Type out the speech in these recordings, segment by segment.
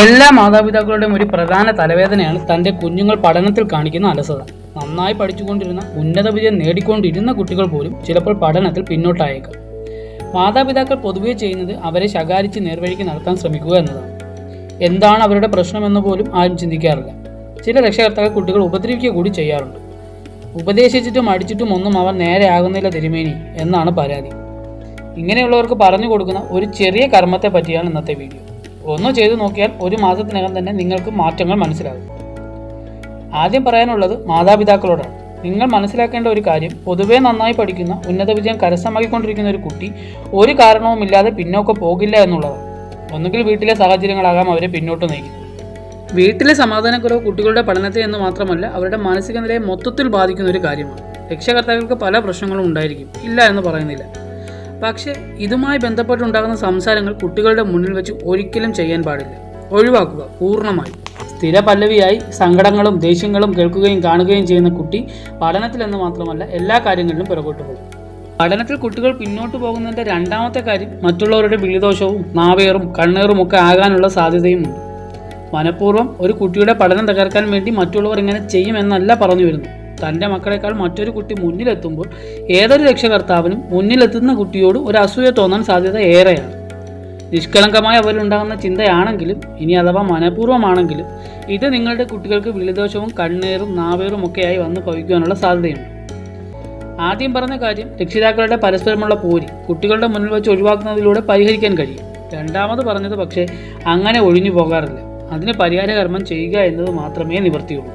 എല്ലാ മാതാപിതാക്കളുടെയും ഒരു പ്രധാന തലവേദനയാണ് തൻ്റെ കുഞ്ഞുങ്ങൾ പഠനത്തിൽ കാണിക്കുന്ന അലസത. നന്നായി പഠിച്ചുകൊണ്ടിരുന്ന ഉന്നത വിജയം നേടിക്കൊണ്ടിരുന്ന കുട്ടികൾ പോലും ചിലപ്പോൾ പഠനത്തിൽ പിന്നോട്ടായേക്കാം. മാതാപിതാക്കൾ പൊതുവെ ചെയ്യുന്നത് അവരെ ശകാരിച്ച് നേർവഴിക്ക് നടത്താൻ ശ്രമിക്കുക എന്നതാണ്. എന്താണ് അവരുടെ പ്രശ്നമെന്ന് പോലും ആരും ചിന്തിക്കാറില്ല. ചില രക്ഷകർത്താക്കൾ കുട്ടികൾ ഉപദ്രവിക്കുക കൂടി ചെയ്യാറുണ്ട്. ഉപദേശിച്ചിട്ടും അടിച്ചിട്ടും ഒന്നും അവർ നേരെ ആകുന്നില്ല തിരുമേനി എന്നാണ് പരാതി. ഇങ്ങനെയുള്ളവർക്ക് പറഞ്ഞു കൊടുക്കുന്ന ഒരു ചെറിയ കർമ്മത്തെ പറ്റിയാണ് ഇന്നത്തെ വീഡിയോ. ഒന്ന് ചെയ്തു നോക്കിയാൽ ഒരു മാസത്തിനകം തന്നെ നിങ്ങൾക്ക് മാറ്റങ്ങൾ മനസ്സിലാകും. ആദ്യം പറയാനുള്ളത് മാതാപിതാക്കളോടാണ്. നിങ്ങൾ മനസ്സിലാക്കേണ്ട ഒരു കാര്യം, പൊതുവെ നന്നായി പഠിക്കുന്ന ഉന്നത വിജയം കരസ്ഥമാക്കിക്കൊണ്ടിരിക്കുന്ന ഒരു കുട്ടി ഒരു കാരണവുമില്ലാതെ പിന്നോക്കം പോകില്ല എന്നുള്ളതാണ്. ഒന്നുകിൽ വീട്ടിലെ സാഹചര്യങ്ങളാകാം അവരെ പിന്നോട്ട് നയിക്കുന്നത്. വീട്ടിലെ സമാധാനക്കുറവ് കുട്ടികളുടെ പഠനത്തെ എന്ന് മാത്രമല്ല അവരുടെ മാനസിക നിലയെ മൊത്തത്തിൽ ബാധിക്കുന്ന ഒരു കാര്യമാണ്. രക്ഷകർത്താക്കൾക്ക് പല പ്രശ്നങ്ങളും ഉണ്ടായിരിക്കും, ഇല്ല എന്ന് പറയുന്നില്ല. പക്ഷേ ഇതുമായി ബന്ധപ്പെട്ടുണ്ടാകുന്ന സംസാരങ്ങൾ കുട്ടികളുടെ മുന്നിൽ വെച്ച് ഒരിക്കലും ചെയ്യാൻ പാടില്ല. ഒഴിവാക്കുക പൂർണ്ണമായി. സ്ഥിര പല്ലവിയായി സങ്കടങ്ങളും ദേഷ്യങ്ങളും കേൾക്കുകയും കാണുകയും ചെയ്യുന്ന കുട്ടി പഠനത്തിലെന്ന് മാത്രമല്ല എല്ലാ കാര്യങ്ങളിലും പുറകോട്ട് പോകും. പഠനത്തിൽ കുട്ടികൾ പിന്നോട്ട് പോകുന്നതിൻ്റെ രണ്ടാമത്തെ കാര്യം മറ്റുള്ളവരുടെ വിളിദോഷവും നാവേറും കണ്ണേറും ഒക്കെ ആകാനുള്ള സാധ്യതയുമുണ്ട്. മനഃപൂർവ്വം ഒരു കുട്ടിയുടെ പഠനം തകർക്കാൻ വേണ്ടി മറ്റുള്ളവർ ഇങ്ങനെ ചെയ്യുമെന്നല്ല പറഞ്ഞു വരുന്നു. തൻ്റെ മക്കളെക്കാൾ മറ്റൊരു കുട്ടി മുന്നിലെത്തുമ്പോൾ ഏതൊരു രക്ഷകർത്താവിനും മുന്നിലെത്തുന്ന കുട്ടിയോട് ഒരു അസൂയ തോന്നാൻ സാധ്യത ഏറെയാണ്. നിഷ്കളങ്കമായി അവരിലുണ്ടാകുന്ന ചിന്തയാണെങ്കിലും ഇനി അഥവാ മനഃപൂർവ്വമാണെങ്കിലും ഇത് നിങ്ങളുടെ കുട്ടികൾക്ക് വിളിദോഷവും കണ്ണേറും നാവേറും ഒക്കെയായി വന്ന് ഭവിക്കുവാനുള്ള സാധ്യതയുണ്ട്. ആദ്യം പറഞ്ഞ കാര്യം രക്ഷിതാക്കളുടെ പരസ്പരമുള്ള പോരി കുട്ടികളുടെ മുന്നിൽ വെച്ച് ഒഴിവാക്കുന്നതിലൂടെ പരിഹരിക്കാൻ കഴിയും. രണ്ടാമത് പറഞ്ഞത് പക്ഷേ അങ്ങനെ ഒഴിഞ്ഞു പോകാറില്ല. അതിന് പരിഹാരകർമ്മം ചെയ്യുക എന്നത് മാത്രമേ നിവൃത്തിയുള്ളൂ.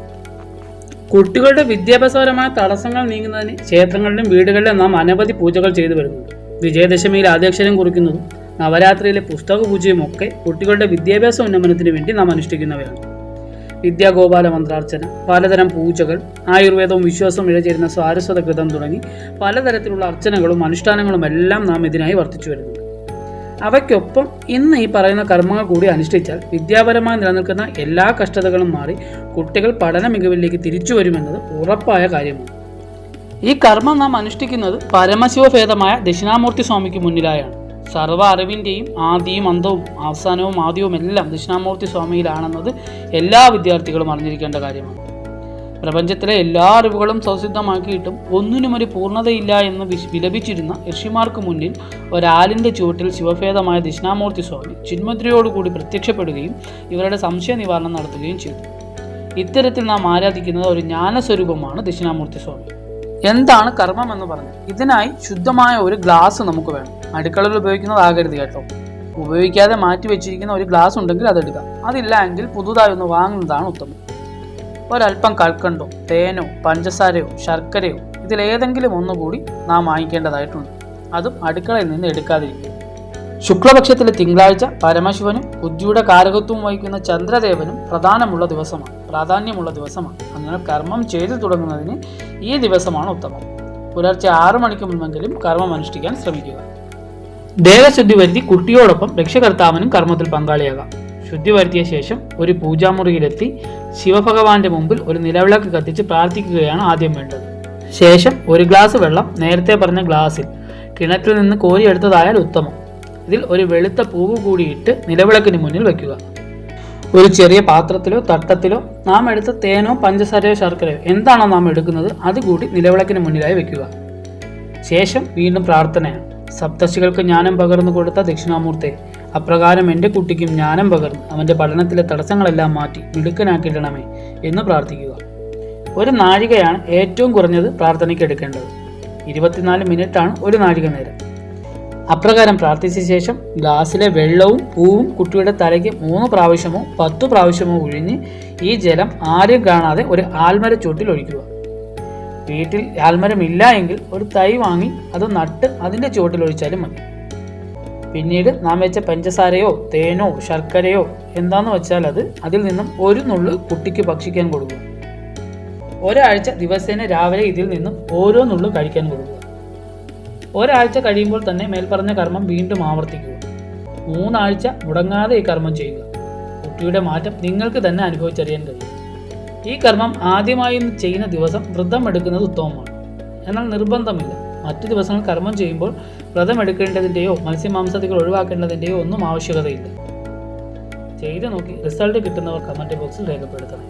കുട്ടികളുടെ വിദ്യാഭ്യാസപരമായ തടസ്സങ്ങൾ നീങ്ങുന്നതിന് ക്ഷേത്രങ്ങളിലും വീടുകളിലും നാം അനവധി പൂജകൾ ചെയ്തു വരുന്നുണ്ട്. വിജയദശമിയിൽ ആദ്യാക്ഷരം കുറിക്കുന്നതും നവരാത്രിയിലെ പുസ്തക പൂജയും ഒക്കെ കുട്ടികളുടെ വിദ്യാഭ്യാസ ഉന്നമനത്തിന് വേണ്ടി നാം അനുഷ്ഠിക്കുന്നവയാണ്. വിദ്യാഗോപാല മന്ത്രാർച്ചന, പലതരം പൂജകൾ, ആയുർവേദവും വിശ്വാസവും ഇഴചേരുന്ന സാരസ്വത കൃതം തുടങ്ങി പലതരത്തിലുള്ള അർച്ചനകളും അനുഷ്ഠാനങ്ങളും എല്ലാം നാം ഇതിനായി വർദ്ധിച്ചു വരുന്നുണ്ട്. അവയ്ക്കൊപ്പം ഇന്ന് ഈ പറയുന്ന കർമ്മങ്ങൾ കൂടി അനുഷ്ഠിച്ചാൽ വിദ്യാപരമായി നിലനിൽക്കുന്ന എല്ലാ കഷ്ടതകളും മാറി കുട്ടികൾ പഠന മികവിലേക്ക് തിരിച്ചു വരുമെന്നത് ഉറപ്പായ കാര്യമാണ്. ഈ കർമ്മം നാം അനുഷ്ഠിക്കുന്നത് പരമശിവഭേദമായ ദക്ഷിണാമൂർത്തി സ്വാമിക്ക് മുന്നിലായാണ്. സർവ്വ അറിവിൻ്റെയും ആദിയും അന്തവും അവസാനവും ആദ്യവും എല്ലാം ദക്ഷിണാമൂർത്തി സ്വാമിയിലാണെന്നത് എല്ലാ വിദ്യാർത്ഥികളും അറിഞ്ഞിരിക്കേണ്ട കാര്യമാണ്. പ്രപഞ്ചത്തിലെ എല്ലാ അറിവുകളും സംസിദ്ധമാക്കിയിട്ടും ഒന്നിനും ഒരു പൂർണ്ണതയില്ല എന്ന് വിലപിച്ചിരുന്ന ഋഷിമാർക്ക് മുന്നിൽ ഒരാലിൻ്റെ ചുവട്ടിൽ ശിവഭേദമായ ദക്ഷിണാമൂർത്തി സ്വാമി ചിന്മുദ്രയോടുകൂടി പ്രത്യക്ഷപ്പെടുകയും ഇവരുടെ സംശയ നിവാരണം നടത്തുകയും ചെയ്തു. ഇത്തരത്തിൽ നാം ആരാധിക്കുന്നത് ഒരു ജ്ഞാനസ്വരൂപമാണ് ദക്ഷിണാമൂർത്തി സ്വാമി. എന്താണ് കർമ്മം എന്ന് പറഞ്ഞത്? ഇതിനായി ശുദ്ധമായ ഒരു ഗ്ലാസ് നമുക്ക് വേണം. അടുക്കളയിൽ ഉപയോഗിക്കുന്നതാകരുത് കേട്ടോ. ഉപയോഗിക്കാതെ മാറ്റി വെച്ചിരിക്കുന്ന ഒരു ഗ്ലാസ് ഉണ്ടെങ്കിൽ അതെടുക്കാം. അതില്ല എങ്കിൽ പുതുതായി ഒന്ന് വാങ്ങുന്നതാണ് ഉത്തമം. ഒരല്പം കൽക്കണ്ടോ തേനോ പഞ്ചസാരയോ ശർക്കരയോ ഇതിലേതെങ്കിലും ഒന്നുകൂടി നാം വാങ്ങിക്കേണ്ടതായിട്ടുണ്ട്. അതും അടുക്കളയിൽ നിന്ന് എടുക്കാതിരിക്കുക. ശുക്ലപക്ഷത്തിലെ തിങ്കളാഴ്ച പരമശിവനും ബുദ്ധിയുടെ കാരകത്വം വഹിക്കുന്ന ചന്ദ്രദേവനും പ്രാധാന്യമുള്ള ദിവസമാണ്. അങ്ങനെ കർമ്മം ചെയ്തു തുടങ്ങുന്നതിന് ഈ ദിവസമാണ് ഉത്തമം. പുലർച്ചെ 6 മണിക്ക് മുൻപെങ്കിലും കർമ്മം അനുഷ്ഠിക്കാൻ ശ്രമിക്കുക. ദേഹശുദ്ധി വരുത്തി കുട്ടിയോടൊപ്പം രക്ഷകർത്താവിനും കർമ്മത്തിൽ പങ്കാളിയാകാം. ശുദ്ധി വരുത്തിയ ശേഷം ഒരു പൂജാമുറിയിലെത്തി ശിവഭഗവാന്റെ മുമ്പിൽ ഒരു നിലവിളക്ക് കത്തിച്ച് പ്രാർത്ഥിക്കുകയാണ് ആദ്യം വേണ്ടത്. ശേഷം ഒരു ഗ്ലാസ് വെള്ളം നേരത്തെ പറഞ്ഞ ഗ്ലാസ്സിൽ കിണറ്റിൽ നിന്ന് കോരിയെടുത്തതായാൽ ഉത്തമം. ഇതിൽ ഒരു വെളുത്ത പൂവ് കൂടിയിട്ട് നിലവിളക്കിന് മുന്നിൽ വയ്ക്കുക. ഒരു ചെറിയ പാത്രത്തിലോ തട്ടത്തിലോ നാം എടുത്ത തേനോ പഞ്ചസാരയോ ശർക്കരയോ എന്താണോ നാം എടുക്കുന്നത് അതുകൂടി നിലവിളക്കിന് മുന്നിലായി വയ്ക്കുക. ശേഷം വീണ്ടും പ്രാർത്ഥനയാണ്. സപ്തർഷികൾക്ക് ജ്ഞാനം പകർന്നു കൊടുത്ത ദക്ഷിണാമൂർത്തെ, അപ്രകാരം എൻ്റെ കുട്ടിക്കും ജ്ഞാനം പകർന്ന് അവൻ്റെ പഠനത്തിലെ തടസ്സങ്ങളെല്ലാം മാറ്റി മിടുക്കനാക്കിയിടണമേ എന്ന് പ്രാർത്ഥിക്കുക. 1 നാഴികയാണ് ഏറ്റവും കുറഞ്ഞത് പ്രാർത്ഥനയ്ക്ക് എടുക്കേണ്ടത്. 24 മിനിറ്റാണ് 1 നാഴിക നേരം. അപ്രകാരം പ്രാർത്ഥിച്ച ശേഷം ഗ്ലാസ്സിലെ വെള്ളവും പൂവും കുട്ടിയുടെ തലയ്ക്ക് 3 പ്രാവശ്യമോ 10 പ്രാവശ്യമോ ഒഴിഞ്ഞ് ഈ ജലം ആരും കാണാതെ ഒരു ആൽമര ചുവട്ടിൽ ഒഴിക്കുക. വീട്ടിൽ ആൽമരം ഇല്ല എങ്കിൽ ഒരു തൈ വാങ്ങി അത് നട്ട് അതിൻ്റെ ചുവട്ടിൽ ഒഴിച്ചാലും മതി. പിന്നീട് നാം വെച്ച പഞ്ചസാരയോ തേനോ ശർക്കരയോ എന്താന്ന് വെച്ചാൽ അതിൽ നിന്നും ഒരു നുള്ളു കുട്ടിക്ക് ഭക്ഷിക്കാൻ കൊടുക്കുക. ഒരാഴ്ച ദിവസേന രാവിലെ ഇതിൽ നിന്നും ഓരോ നുള്ളു കഴിക്കാൻ കൊടുക്കുക. ഒരാഴ്ച കഴിയുമ്പോൾ തന്നെ മേൽപ്പറഞ്ഞ കർമ്മം വീണ്ടും ആവർത്തിക്കുക. 3 ആഴ്ച മുടങ്ങാതെ ഈ കർമ്മം ചെയ്യുക. കുട്ടിയുടെ മാറ്റം നിങ്ങൾക്ക് തന്നെ അനുഭവിച്ചറിയാൻ കഴിയും. ഈ കർമ്മം ആദ്യമായി ചെയ്യുന്ന ദിവസം വ്രതം എടുക്കുന്നത് ഉത്തമമാണ്. എന്നാൽ നിർബന്ധമില്ല. മറ്റു ദിവസങ്ങൾ കർമ്മം ചെയ്യുമ്പോൾ വ്രതം എടുക്കേണ്ടതിൻ്റെയോ മത്സ്യമാംസാദികൾ ഒഴിവാക്കേണ്ടതിൻ്റെയോ ഒന്നും ആവശ്യകതയില്ല. ചെയ്ത് നോക്കി റിസൾട്ട് കിട്ടുന്നവർ കമൻറ്റ് ബോക്സിൽ രേഖപ്പെടുത്തണം.